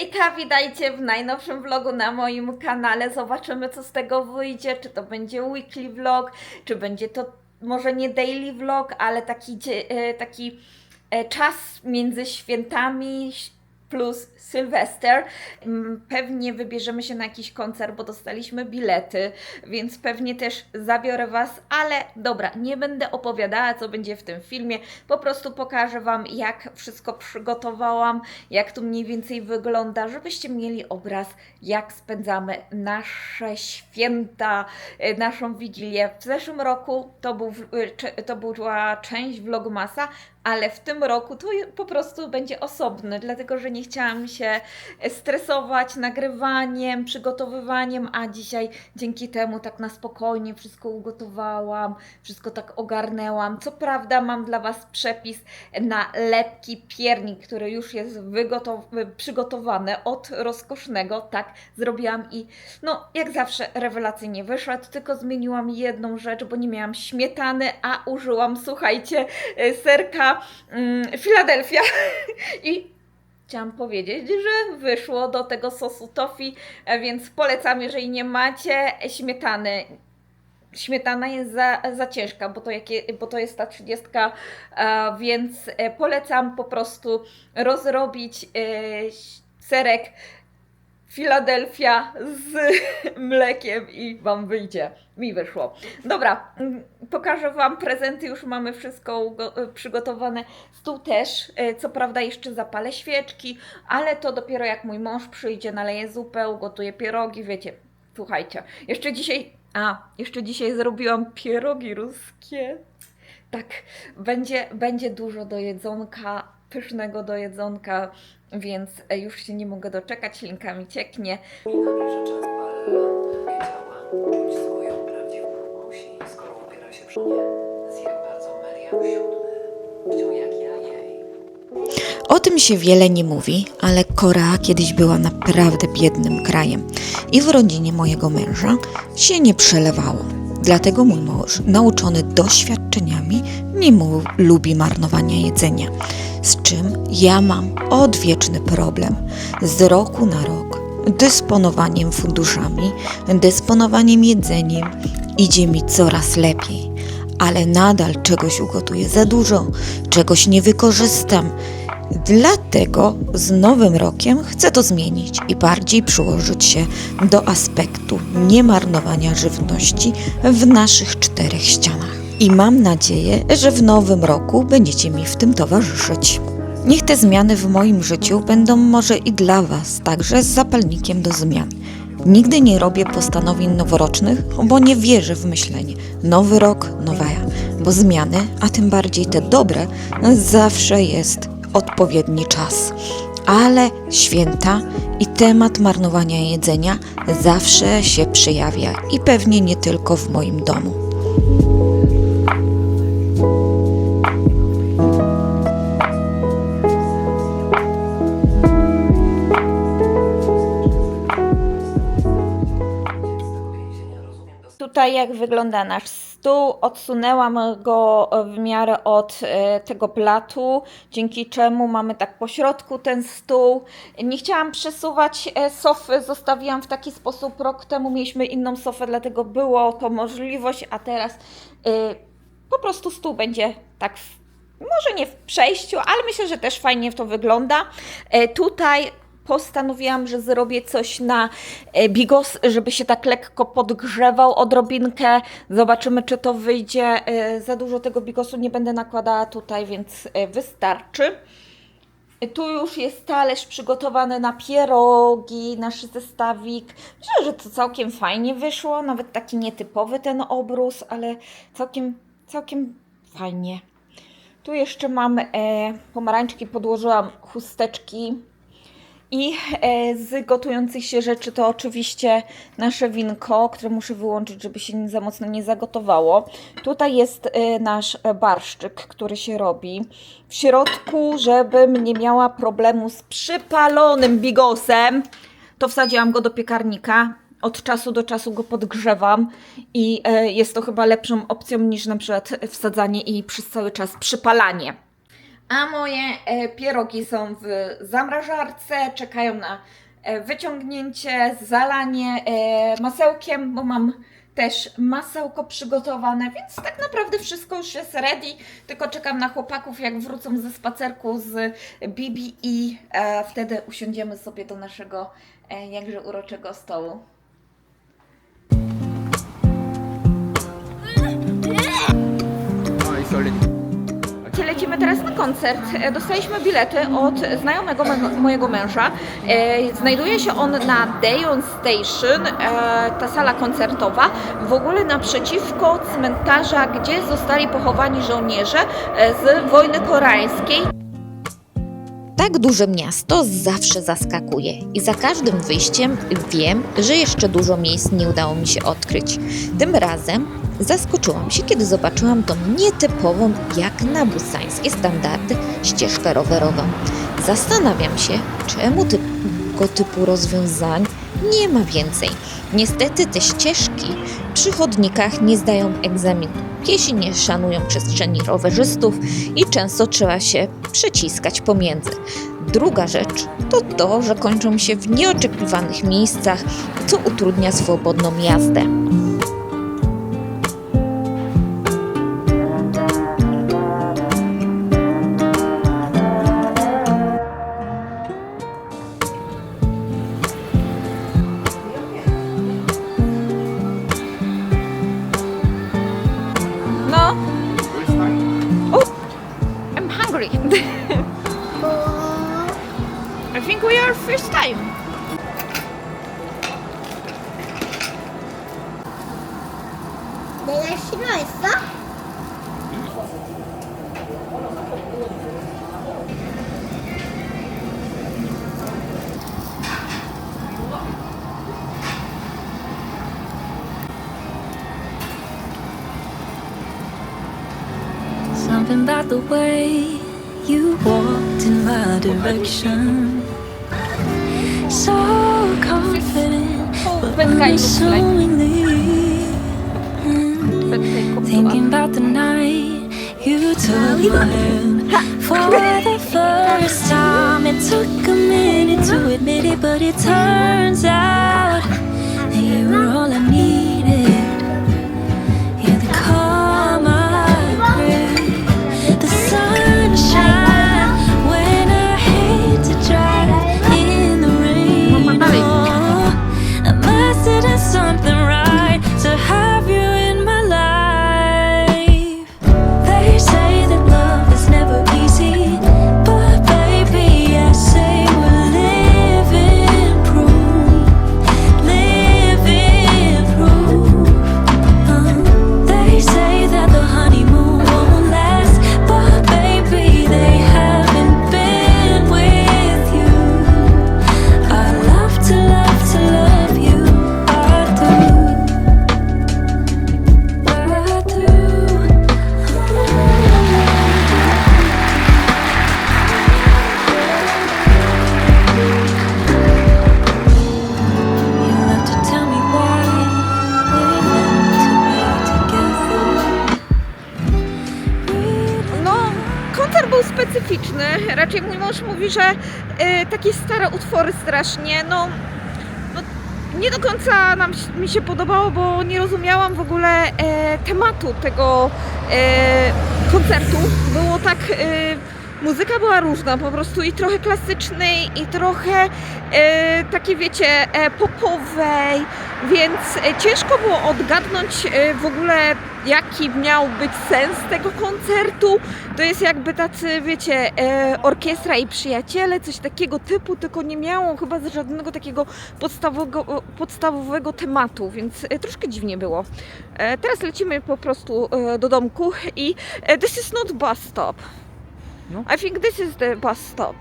Hejka, witajcie w najnowszym vlogu na moim kanale. Zobaczymy, co z tego wyjdzie, czy to będzie weekly vlog, czy będzie to może nie daily vlog, ale taki czas między świętami plus Sylwester. Pewnie wybierzemy się na jakiś koncert, bo dostaliśmy bilety, więc pewnie też zabiorę Was, ale dobra, nie będę opowiadała, co będzie w tym filmie, po prostu pokażę Wam, jak wszystko przygotowałam, jak to mniej więcej wygląda, żebyście mieli obraz, jak spędzamy nasze święta, naszą Wigilię. W zeszłym roku to była część vlogmasa, ale w tym roku to po prostu będzie osobny, dlatego że nie chciałam się stresować nagrywaniem, przygotowywaniem, a dzisiaj dzięki temu tak na spokojnie wszystko ugotowałam, wszystko tak ogarnęłam. Co prawda mam dla Was przepis na lepki piernik, który już jest przygotowany od rozkosznego, tak zrobiłam i no jak zawsze rewelacyjnie wyszedł, tylko zmieniłam jedną rzecz, bo nie miałam śmietany, a użyłam, słuchajcie, serka Philadelphia i chciałam powiedzieć, że wyszło do tego sosu tofi, więc polecam, jeżeli nie macie śmietany. Śmietana jest za ciężka, bo to jest ta 30, więc polecam po prostu rozrobić serek Philadelphia z mlekiem i Wam wyjdzie. Mi wyszło. Dobra, pokażę Wam prezenty, już mamy wszystko przygotowane. Stół też, co prawda jeszcze zapalę świeczki, ale to dopiero jak mój mąż przyjdzie, naleje zupę, ugotuję pierogi, wiecie. Słuchajcie, jeszcze dzisiaj zrobiłam pierogi ruskie. Tak, będzie dużo do jedzonka, pysznego do jedzonka, więc już się nie mogę doczekać, linka mi cieknie. Przypominam, że czas balon wiedziała czuć swoją prawdziwą musi, skoro ubiera się przy mnie. Zjem bardzo Mariam VII, jak ja jej. O tym się wiele nie mówi, ale Korea kiedyś była naprawdę biednym krajem i w rodzinie mojego męża się nie przelewało. Dlatego mój mąż, nauczony doświadczeniami, nie lubi marnowania jedzenia, z czym ja mam odwieczny problem z roku na rok. Dysponowaniem funduszami, dysponowaniem jedzeniem idzie mi coraz lepiej, ale nadal czegoś ugotuję za dużo, czegoś nie wykorzystam. Dlatego z nowym rokiem chcę to zmienić i bardziej przyłożyć się do aspektu niemarnowania żywności w naszych 4 ścianach. I mam nadzieję, że w nowym roku będziecie mi w tym towarzyszyć. Niech te zmiany w moim życiu będą może i dla Was także z zapalnikiem do zmian. Nigdy nie robię postanowień noworocznych, bo nie wierzę w myślenie nowy rok, nowa ja, bo zmiany, a tym bardziej te dobre, zawsze jest odpowiedni czas. Ale święta i temat marnowania jedzenia zawsze się przejawia i pewnie nie tylko w moim domu. Tutaj jak wygląda nasz stół, odsunęłam go w miarę od tego blatu, dzięki czemu mamy tak po środku ten stół. Nie chciałam przesuwać sofy, zostawiłam w taki sposób, rok temu mieliśmy inną sofę, dlatego było to możliwość, a teraz po prostu stół będzie tak może nie w przejściu, ale myślę, że też fajnie to wygląda. Tutaj postanowiłam, że zrobię coś na bigos, żeby się tak lekko podgrzewał odrobinkę. Zobaczymy, czy to wyjdzie. Za dużo tego bigosu nie będę nakładała tutaj, więc wystarczy. Tu już jest talerz przygotowany na pierogi, nasz zestawik. Myślę, że to całkiem fajnie wyszło. Nawet taki nietypowy ten obrus, ale całkiem fajnie. Tu jeszcze mam pomarańczki, podłożyłam chusteczki. I z gotujących się rzeczy to oczywiście nasze winko, które muszę wyłączyć, żeby się za mocno nie zagotowało. Tutaj jest nasz barszczyk, który się robi. W środku, żebym nie miała problemu z przypalonym bigosem, to wsadziłam go do piekarnika. Od czasu do czasu go podgrzewam i jest to chyba lepszą opcją niż na przykład wsadzanie i przez cały czas przypalanie. A moje pierogi są w zamrażarce, czekają na wyciągnięcie, zalanie masełkiem, bo mam też masełko przygotowane, więc tak naprawdę wszystko już jest ready, tylko czekam na chłopaków, jak wrócą ze spacerku z Bibi i wtedy usiądziemy sobie do naszego jakże uroczego stołu. Lecimy teraz na koncert. Dostaliśmy bilety od znajomego mojego męża. Znajduje się on na Daejeon Station, ta sala koncertowa, w ogóle naprzeciwko cmentarza, gdzie zostali pochowani żołnierze z wojny koreańskiej. Tak duże miasto zawsze zaskakuje i za każdym wyjściem wiem, że jeszcze dużo miejsc nie udało mi się odkryć. Tym razem zaskoczyłam się, kiedy zobaczyłam tą nietypową, jak na busańskie standardy, ścieżkę rowerową. Zastanawiam się, czemu tego typu rozwiązań nie ma więcej. Niestety te ścieżki przy chodnikach nie zdają egzaminu. Piesi nie szanują przestrzeni rowerzystów i często trzeba się przeciskać pomiędzy. Druga rzecz to to, że kończą się w nieoczekiwanych miejscach, co utrudnia swobodną jazdę. No. Oh, I'm hungry. I think we are first time. 내가 싫어했어? Something about the way you walked in my direction. So confident, but unassumingly. Thinking about the night you took my hand for the first time. It took a minute to admit it, but it turns out that you were all I needed. You're the calm I crave, the sunshine when I hate to drive in the rain. Oh, I must have done something right to have you in my life. They say that love is never easy, but baby, I say we're living proof, living proof. They say that the honeymoon won't last, but baby, they haven't been with you. I love to you. I do. I do. You love to tell me why we're meant to be together. No, koncert był specyficzny. Raczej mój mąż mówi, że takie stare utwory strasznie, no nie do końca mi się podobało, bo nie rozumiałam w ogóle tematu tego koncertu. Było tak, muzyka była różna po prostu i trochę klasycznej, i trochę takiej, wiecie, popowej, więc ciężko było odgadnąć w ogóle, jaki miał być sens tego koncertu. To jest jakby tacy, wiecie, orkiestra i przyjaciele, coś takiego typu, tylko nie miało chyba żadnego takiego podstawowego tematu, więc troszkę dziwnie było. Teraz lecimy po prostu do domku i this is not bus stop. No. I think this is the bus stop.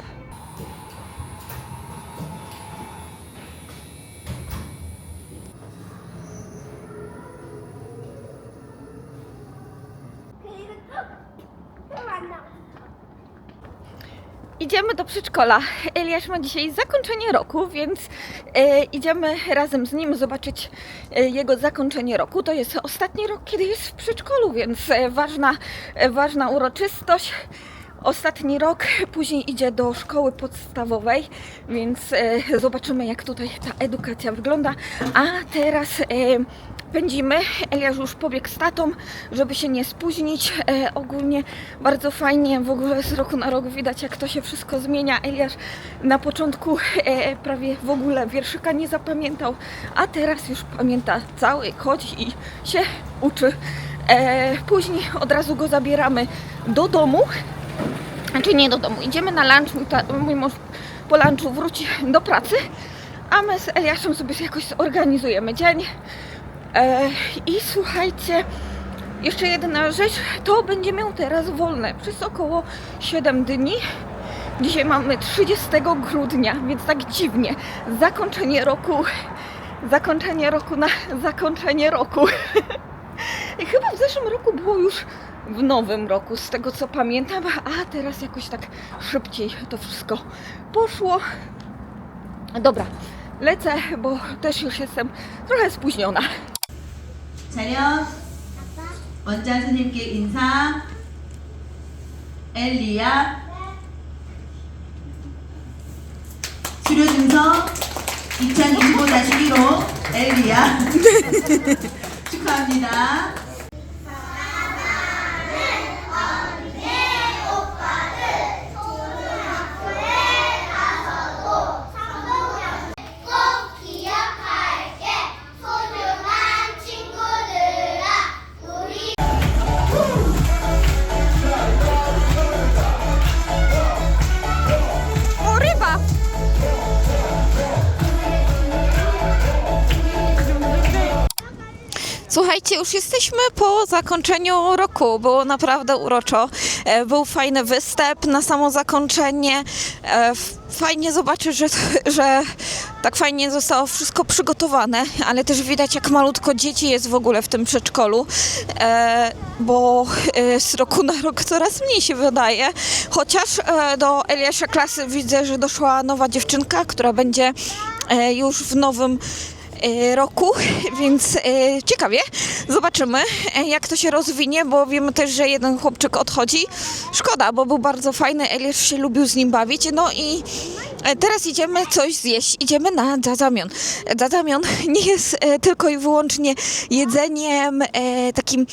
Idziemy do przedszkola. Eliasz ma dzisiaj zakończenie roku, więc idziemy razem z nim zobaczyć jego zakończenie roku. To jest ostatni rok, kiedy jest w przedszkolu, więc ważna uroczystość. ostatni rok, później idzie do szkoły podstawowej, więc zobaczymy, jak tutaj ta edukacja wygląda. A teraz pędzimy. Eliasz już pobiegł z tatą, żeby się nie spóźnić. Ogólnie bardzo fajnie, w ogóle z roku na rok widać, jak to się wszystko zmienia. Eliasz na początku prawie w ogóle wierszyka nie zapamiętał, a teraz już pamięta cały, chodzi i się uczy. Później od razu go zabieramy do domu. Znaczy nie do domu, idziemy na lunch, mój mąż po lunchu wróci do pracy, a my z Eliaszem sobie jakoś zorganizujemy dzień. I słuchajcie, jeszcze jedna rzecz, to będzie miał teraz wolne przez około 7 dni. Dzisiaj mamy 30 grudnia, więc tak dziwnie, zakończenie roku na zakończenie roku. I chyba w zeszłym roku było już w nowym roku, z tego co pamiętam, a teraz jakoś tak szybciej to wszystko poszło. Dobra, lecę, bo też już jestem trochę spóźniona. 차렷. 원장 선생님께 인사. 엘리야. 수료 증서 2025-1호 엘리야. 축하합니다. 꼭 기억할게. 소중한 친구들아, 우리 O, ryba! Słuchajcie, już jesteśmy po zakończeniu roku. Było naprawdę uroczo. Był fajny występ na samo zakończenie. Fajnie zobaczyć, że tak fajnie zostało wszystko przygotowane, ale też widać, jak malutko dzieci jest w ogóle w tym przedszkolu, bo z roku na rok coraz mniej się wydaje. Chociaż do Eliasza klasy widzę, że doszła nowa dziewczynka, która będzie już w nowym roku, więc ciekawie. Zobaczymy, jak to się rozwinie, bo wiemy też, że jeden chłopczyk odchodzi. Szkoda, bo był bardzo fajny, Eliasz się lubił z nim bawić. No i teraz idziemy coś zjeść. Idziemy na Dzadzamion. Dzadzamion nie jest tylko i wyłącznie jedzeniem takim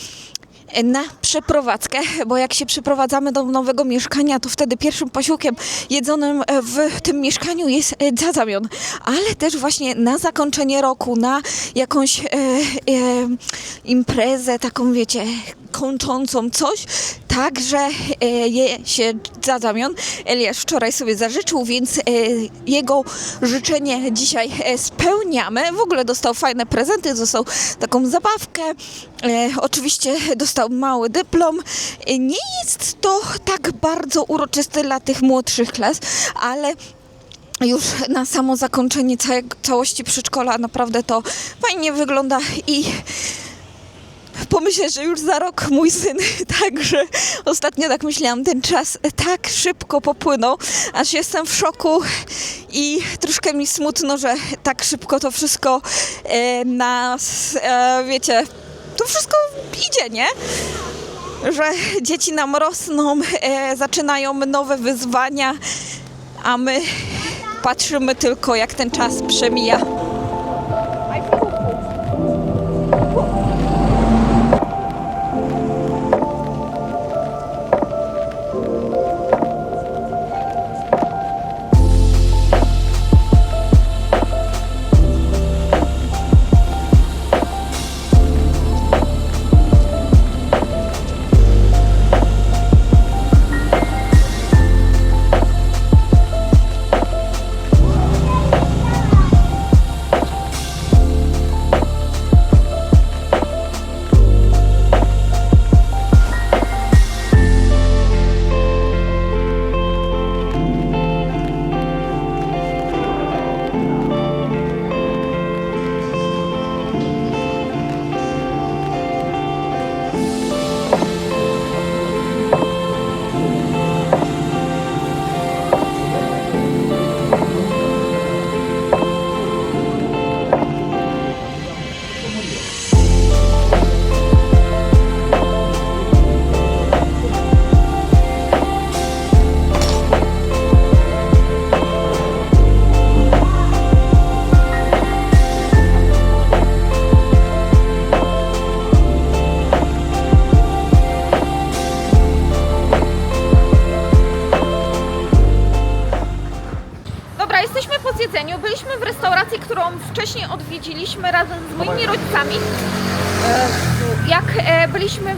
na przeprowadzkę, bo jak się przeprowadzamy do nowego mieszkania, to wtedy pierwszym posiłkiem jedzonym w tym mieszkaniu jest dzadzamion, ale też właśnie na zakończenie roku, na jakąś imprezę taką, wiecie, kończącą coś, także je się dzadzamion. Eliasz wczoraj sobie zażyczył, więc jego życzenie dzisiaj spełniamy. W ogóle dostał fajne prezenty, dostał taką zabawkę, oczywiście dostał mały dyplom. Nie jest to tak bardzo uroczyste dla tych młodszych klas, ale już na samo zakończenie całości przedszkola naprawdę to fajnie wygląda i pomyślę, że już za rok mój syn, także ostatnio tak myślałam, ten czas tak szybko popłynął, aż jestem w szoku i troszkę mi smutno, że tak szybko to wszystko nas, wiecie, to wszystko idzie, nie? Że dzieci nam rosną, zaczynają nowe wyzwania, a my patrzymy tylko, jak ten czas przemija. w restauracji, którą wcześniej odwiedziliśmy razem z moimi rodzicami. Jak byliśmy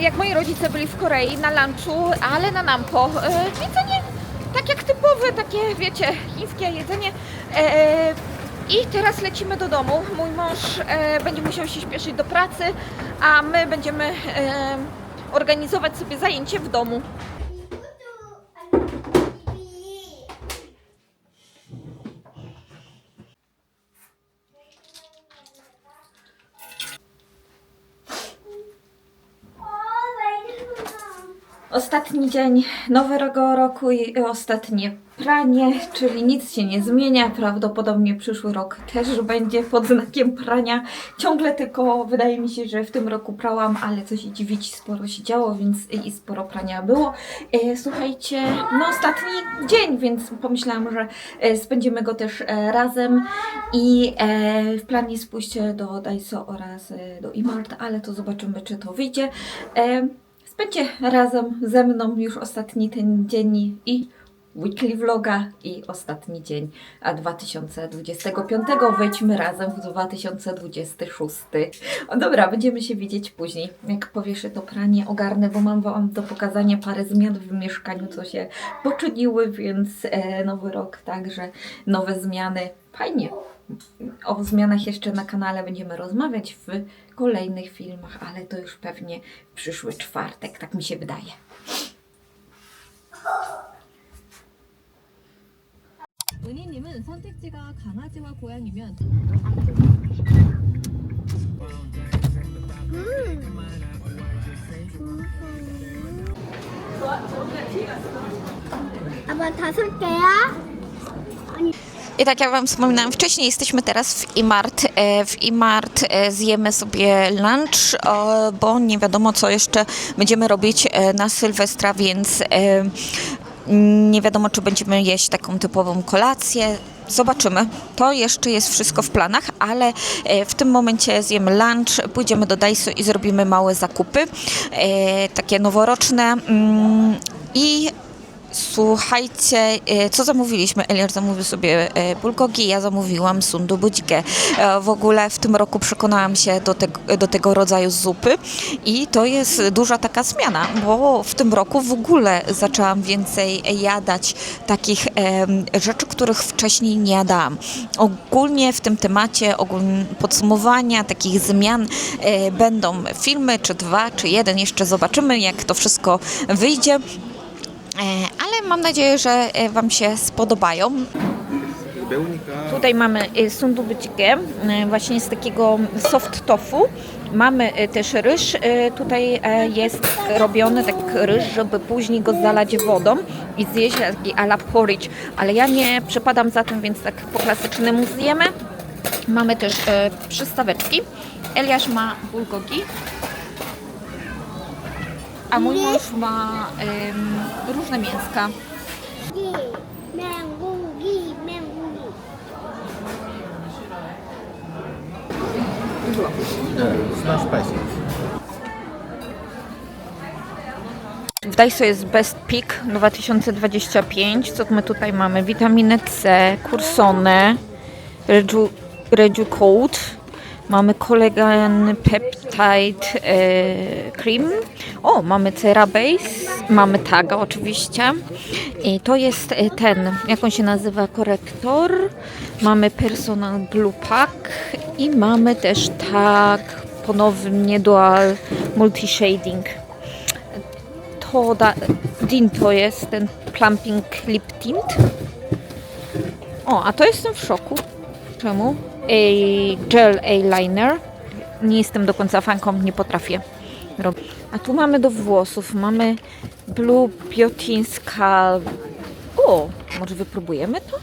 jak moi rodzice byli w Korei na lunchu, ale na Nampo. Jedzenie tak jak typowe, takie wiecie, chińskie jedzenie. I teraz lecimy do domu. Mój mąż będzie musiał się śpieszyć do pracy, a my będziemy organizować sobie zajęcie w domu. Ostatni dzień nowego roku i ostatnie pranie, czyli nic się nie zmienia. Prawdopodobnie przyszły rok też będzie pod znakiem prania. Ciągle tylko wydaje mi się, że w tym roku prałam, ale co się dziwić, sporo się działo, więc i sporo prania było. Słuchajcie, no ostatni dzień, więc pomyślałam, że spędzimy go też razem i w planie jest pójście do Daiso oraz do Imart, ale to zobaczymy, czy to wyjdzie. Spędźcie razem ze mną już ostatni ten dzień i weekly vloga i ostatni dzień 2025. Wejdźmy razem w 2026. O dobra, będziemy się widzieć później. Jak powieszę to pranie, ogarnę, bo mam Wam do pokazania parę zmian w mieszkaniu, co się poczyniły, więc nowy rok, także nowe zmiany. Fajnie. O zmianach jeszcze na kanale będziemy rozmawiać w kolejnych filmach, ale to już pewnie w przyszły czwartek, tak mi się wydaje. 은희님은 선택지가 강아지와 고양이면 아빠 5개야? I tak jak Wam wspominałam wcześniej, jesteśmy teraz w Imart. W Imart zjemy sobie lunch, bo nie wiadomo co jeszcze będziemy robić na Sylwestra, więc nie wiadomo czy będziemy jeść taką typową kolację. Zobaczymy. To jeszcze jest wszystko w planach, ale w tym momencie zjemy lunch, pójdziemy do Daiso i zrobimy małe zakupy, takie noworoczne i słuchajcie, co zamówiliśmy? Eliar zamówił sobie bulgogi, ja zamówiłam sundubujikę. W ogóle w tym roku przekonałam się do tego rodzaju zupy i to jest duża taka zmiana, bo w tym roku w ogóle zaczęłam więcej jadać takich rzeczy, których wcześniej nie jadałam. Ogólnie w tym temacie podsumowania takich zmian będą filmy, czy 2, czy 1, jeszcze zobaczymy jak to wszystko wyjdzie. Ale mam nadzieję, że Wam się spodobają. Tutaj mamy sundubujikę, właśnie z takiego soft tofu. Mamy też ryż. Tutaj jest robiony tak ryż, żeby później go zalać wodą i zjeść taki a la porridge. Ale ja nie przepadam za tym, więc tak po klasycznemu zjemy. Mamy też przystaweczki. Eliasz ma bulgogi. A mój mąż ma różne mięska. 맹고기. W Daiso jest Best Pick 2025. Co my tutaj mamy? Witaminę C, kursonę, Rejucode. Mamy Collagen Peptide Cream. O, mamy Cerabase. Mamy Taga oczywiście. I to jest ten, jak on się nazywa, korektor. Mamy Personal Glue Pack. I mamy też Tag, ponownie Dual Multi Shading. To to jest ten Plumping Lip Tint. O, a to jestem w szoku. Czemu? Gel eyeliner. Nie jestem do końca fanką, nie potrafię robić. A tu mamy do włosów. Mamy Blue Biotin Scalp. O, może wypróbujemy to?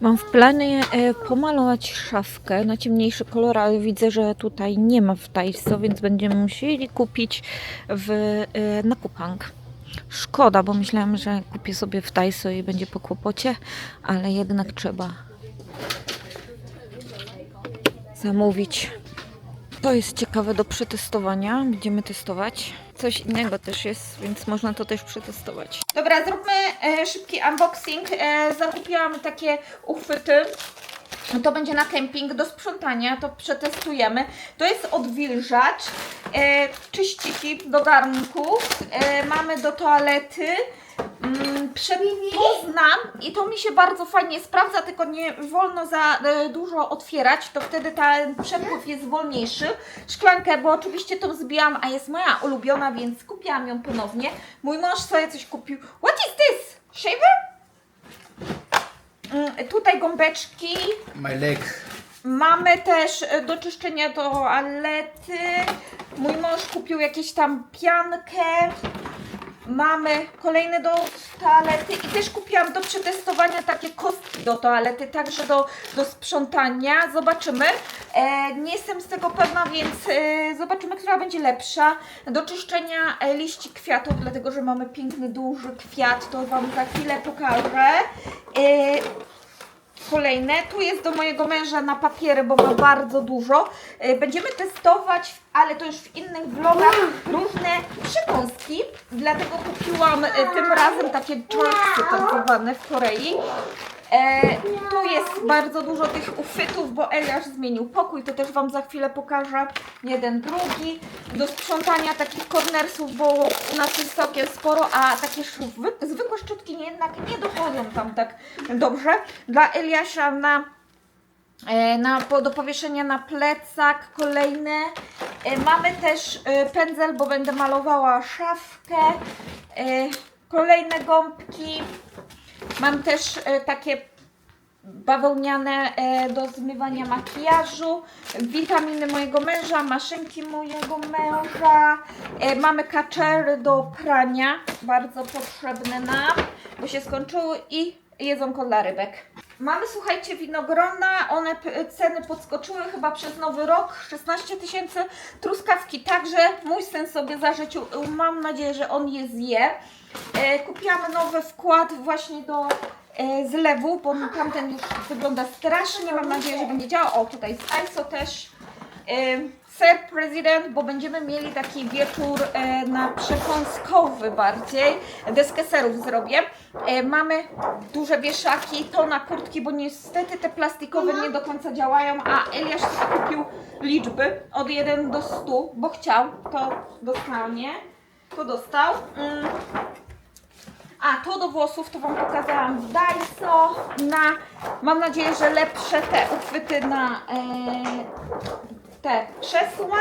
Mam w planie pomalować szafkę na ciemniejszy kolor, ale widzę, że tutaj nie ma w Daiso, więc będziemy musieli kupić na Coupang. Szkoda, bo myślałam, że kupię sobie w Daiso i będzie po kłopocie, ale jednak trzeba zamówić. To jest ciekawe do przetestowania. Będziemy testować. Coś innego też jest, więc można to też przetestować. Dobra, zróbmy szybki unboxing. Zakupiłam takie uchwyty. To będzie na kemping do sprzątania, to przetestujemy. To jest odwilżacz, czyściki do garnków, mamy do toalety. To znam i to mi się bardzo fajnie sprawdza, tylko nie wolno za dużo otwierać, to wtedy ten przepływ jest wolniejszy. Szklankę, bo oczywiście tą zbijam, a jest moja ulubiona, więc kupiłam ją ponownie. Mój mąż sobie coś kupił. What is this? Shaver? Tutaj gąbeczki. My leg. Mamy też do czyszczenia toalety. Mój mąż kupił jakieś tam piankę. Mamy kolejne do toalety i też kupiłam do przetestowania takie kostki do toalety, także do sprzątania. Zobaczymy. Nie jestem z tego pewna, więc zobaczymy, która będzie lepsza. Do czyszczenia liści kwiatów, dlatego że mamy piękny, duży kwiat, to Wam za chwilę pokażę. Kolejne, tu jest do mojego męża na papiery, bo ma bardzo dużo. Będziemy testować, ale to już w innych vlogach, różne przekąski. Dlatego kupiłam tym razem takie jerksy tak zwane w Korei. Tu jest bardzo dużo tych uchwytów, bo Eliasz zmienił pokój, to też Wam za chwilę pokażę. Jeden, drugi. Do sprzątania takich cornersów, bo u nas jest całkiem sporo, a takie zwykłe szczotki jednak nie dochodzą tam tak dobrze. Dla Eliasza do powieszenia na plecak kolejne. Mamy też pędzel, bo będę malowała szafkę. Kolejne gąbki. Mam też takie bawełniane do zmywania makijażu, witaminy mojego męża, maszynki mojego męża, mamy kaczery do prania, bardzo potrzebne nam, bo się skończyły, i jedzonko dla rybek. Mamy, słuchajcie, winogrona, one ceny podskoczyły chyba przez Nowy Rok, 16 000, truskawki także, mój syn sobie zażyczył, mam nadzieję, że on je zje. Kupiłam nowy wkład właśnie do zlewu, bo tamten już wygląda strasznie, mam nadzieję, że będzie działał. O, tutaj z ISO też ser President, bo będziemy mieli taki wieczór na przekąskowy bardziej. Deskę serów zrobię. Mamy duże wieszaki, to na kurtki, bo niestety te plastikowe nie do końca działają, a Eliasz sobie kupił liczby od 1 do 100, bo chciał, to dostanie. To dostał. A, to do włosów to Wam pokazałam w Daiso. Mam nadzieję, że lepsze te uchwyty na te krzesła.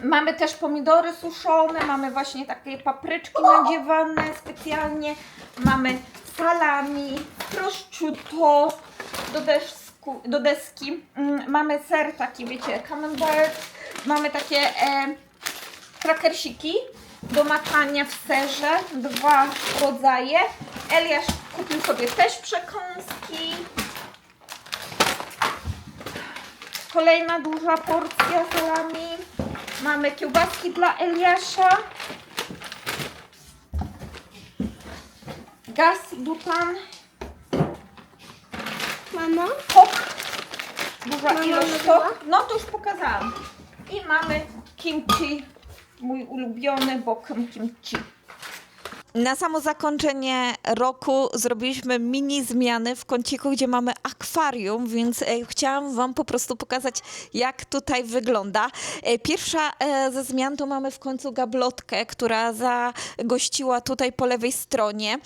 Mamy też pomidory suszone, mamy właśnie takie papryczki nadziewane specjalnie. Mamy salami, prosciutto do deski. Mamy ser taki, wiecie, camembert. Mamy takie krakersiki do makania w serze, 2 rodzaje. Eliasz kupił sobie też przekąski. Kolejna duża porcja salami. Mamy kiełbaski dla Eliasza. Gaz, butan. Mamo? Kok. Duża Mama ilość nabyła? kok. No to już pokazałam. I mamy kimchi. Mój ulubiony bokem kimchi. Na samo zakończenie roku zrobiliśmy mini zmiany w kąciku, gdzie mamy akwarium, więc chciałam Wam po prostu pokazać, jak tutaj wygląda. Pierwsza ze zmian to mamy w końcu gablotkę, która zagościła tutaj po lewej stronie.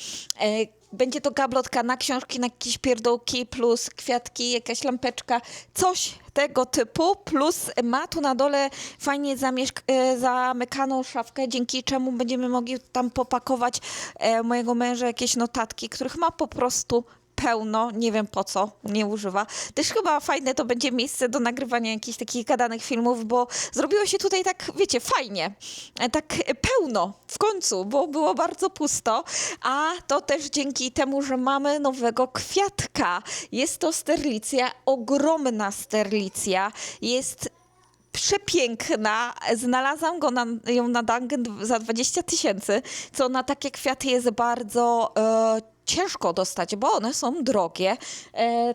Będzie to gablotka na książki, na jakieś pierdołki, plus kwiatki, jakaś lampeczka, coś tego typu, plus ma tu na dole fajnie zamykaną szafkę, dzięki czemu będziemy mogli tam popakować mojego męża jakieś notatki, których ma po prostu pełno, nie wiem po co, nie używa. Też chyba fajne to będzie miejsce do nagrywania jakichś takich gadanych filmów, bo zrobiło się tutaj tak, wiecie, fajnie, tak pełno w końcu, bo było bardzo pusto, a to też dzięki temu, że mamy nowego kwiatka. Jest to sterlicja, ogromna sterlicja, jest przepiękna. Znalazłam ją na Dunkin za 20 000, co na takie kwiaty jest bardzo ciężko dostać, bo one są drogie.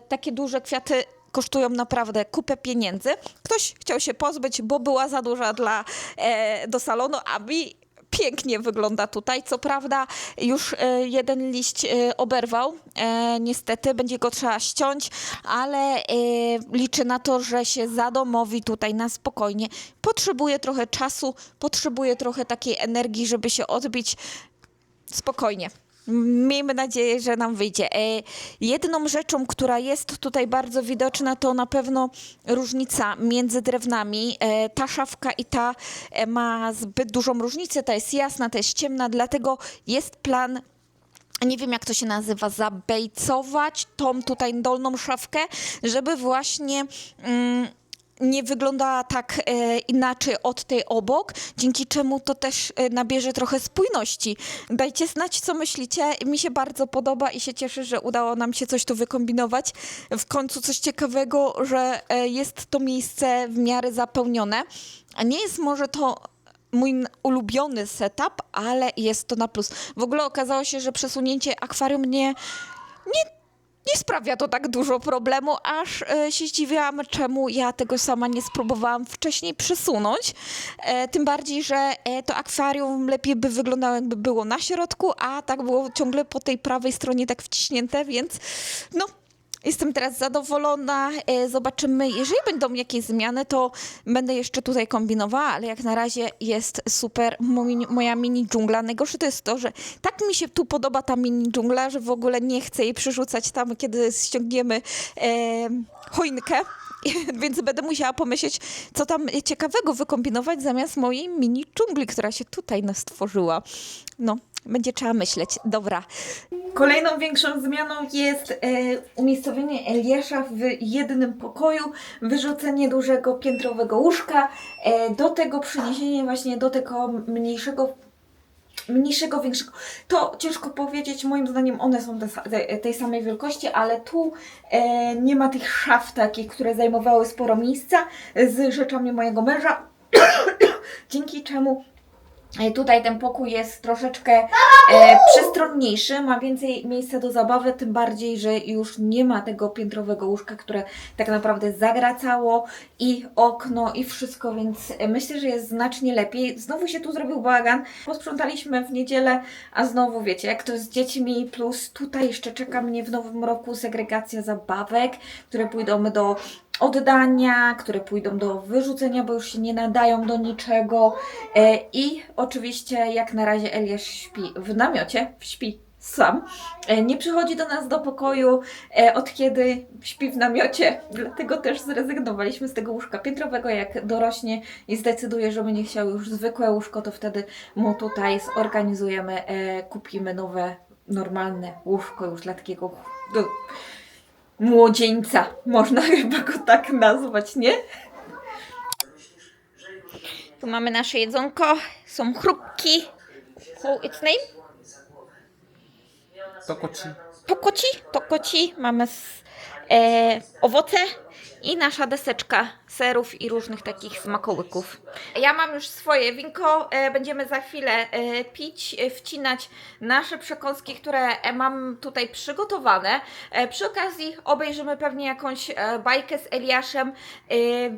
Takie duże kwiaty kosztują naprawdę kupę pieniędzy. Ktoś chciał się pozbyć, bo była za duża do salonu, a mi pięknie wygląda tutaj. Co prawda już jeden liść oberwał. Niestety będzie go trzeba ściąć, ale liczę na to, że się zadomowi tutaj na spokojnie. Potrzebuje trochę czasu, potrzebuje trochę takiej energii, żeby się odbić. Spokojnie. Miejmy nadzieję, że nam wyjdzie. Jedną rzeczą, która jest tutaj bardzo widoczna, to na pewno różnica między drewnami. Ta szafka i ta ma zbyt dużą różnicę. Ta jest jasna, ta jest ciemna, dlatego jest plan, nie wiem jak to się nazywa, zabejcować tą tutaj dolną szafkę, żeby właśnie nie wyglądała tak inaczej od tej obok, dzięki czemu to też nabierze trochę spójności. Dajcie znać, co myślicie. Mi się bardzo podoba i się cieszę, że udało nam się coś tu wykombinować. W końcu coś ciekawego, że jest to miejsce w miarę zapełnione. A nie jest może to mój ulubiony setup, ale jest to na plus. W ogóle okazało się, że przesunięcie akwarium nie sprawia to tak dużo problemu, aż się zdziwiłam, czemu ja tego sama nie spróbowałam wcześniej przesunąć. Tym bardziej, że to akwarium lepiej by wyglądało, jakby było na środku, a tak było ciągle po tej prawej stronie tak wciśnięte, więc no, jestem teraz zadowolona. Zobaczymy, jeżeli będą jakieś zmiany, to będę jeszcze tutaj kombinowała, ale jak na razie jest super moja mini dżungla. Najgorsze to jest to, że tak mi się tu podoba ta mini dżungla, że w ogóle nie chcę jej przerzucać tam, kiedy ściągniemy choinkę. Więc będę musiała pomyśleć, co tam ciekawego wykombinować zamiast mojej mini dżungli, która się tutaj stworzyła. No, będzie trzeba myśleć. Dobra. Kolejną większą zmianą jest umiejscowienie Eliasza w jednym pokoju, wyrzucenie dużego piętrowego łóżka, do tego przeniesienie właśnie do tego mniejszego, większego. To ciężko powiedzieć, moim zdaniem one są tej samej wielkości, ale tu nie ma tych szaf takich, które zajmowały sporo miejsca z rzeczami mojego męża, dzięki czemu tutaj ten pokój jest troszeczkę przestronniejszy, ma więcej miejsca do zabawy, tym bardziej, że już nie ma tego piętrowego łóżka, które tak naprawdę zagracało i okno i wszystko, więc myślę, że jest znacznie lepiej. Znowu się tu zrobił bałagan, posprzątaliśmy w niedzielę, a znowu wiecie, jak to z dziećmi, plus tutaj jeszcze czeka mnie w nowym roku segregacja zabawek, które pójdą do oddania, które pójdą do wyrzucenia, bo już się nie nadają do niczego. I oczywiście jak na razie Eliasz śpi w namiocie, śpi sam. Nie przychodzi do nas do pokoju od kiedy śpi w namiocie, dlatego też zrezygnowaliśmy z tego łóżka piętrowego. Jak dorośnie i zdecyduje, że będzie chciał już zwykłe łóżko, to wtedy mu tutaj zorganizujemy, kupimy nowe, normalne łóżko już dla takiego młodzieńca, można chyba go tak nazwać, nie? Tu mamy nasze jedzonko, są chrupki. How its name? Tokoci. Mamy owoce i nasza deseczka serów i różnych takich smakołyków. Ja mam już swoje winko, będziemy za chwilę pić, wcinać nasze przekąski, które mam tutaj przygotowane. Przy okazji obejrzymy pewnie jakąś bajkę z Eliaszem.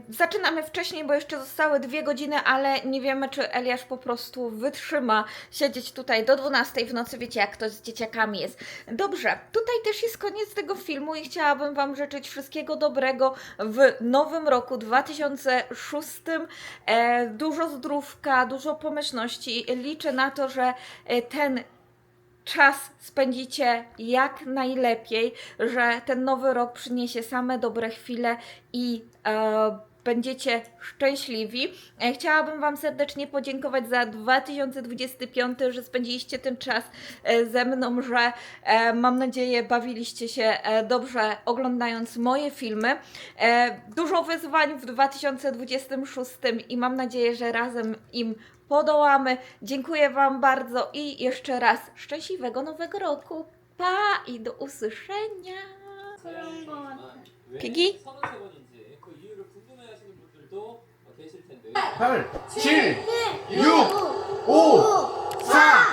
Zaczynamy wcześniej, bo jeszcze zostały 2 godziny, ale nie wiemy, czy Eliasz po prostu wytrzyma siedzieć tutaj do 12 w nocy. Wiecie, jak to z dzieciakami jest. Dobrze, tutaj też jest koniec tego filmu i chciałabym Wam życzyć wszystkiego dobrego w nowym roku 2006. Dużo zdrówka, dużo pomyślności. Liczę na to, że ten czas spędzicie jak najlepiej, że ten nowy rok przyniesie same dobre chwile i będziecie szczęśliwi. Chciałabym Wam serdecznie podziękować za 2025, że spędziliście ten czas ze mną, że mam nadzieję bawiliście się dobrze oglądając moje filmy. Dużo wyzwań w 2026 i mam nadzieję, że razem im podołamy. Dziękuję Wam bardzo i jeszcze raz szczęśliwego nowego roku. Pa i do usłyszenia. Piggy? 33번인지 그 이유를 궁금해하시는 분들도 계실 텐데 8, 7, 6, 5, 4,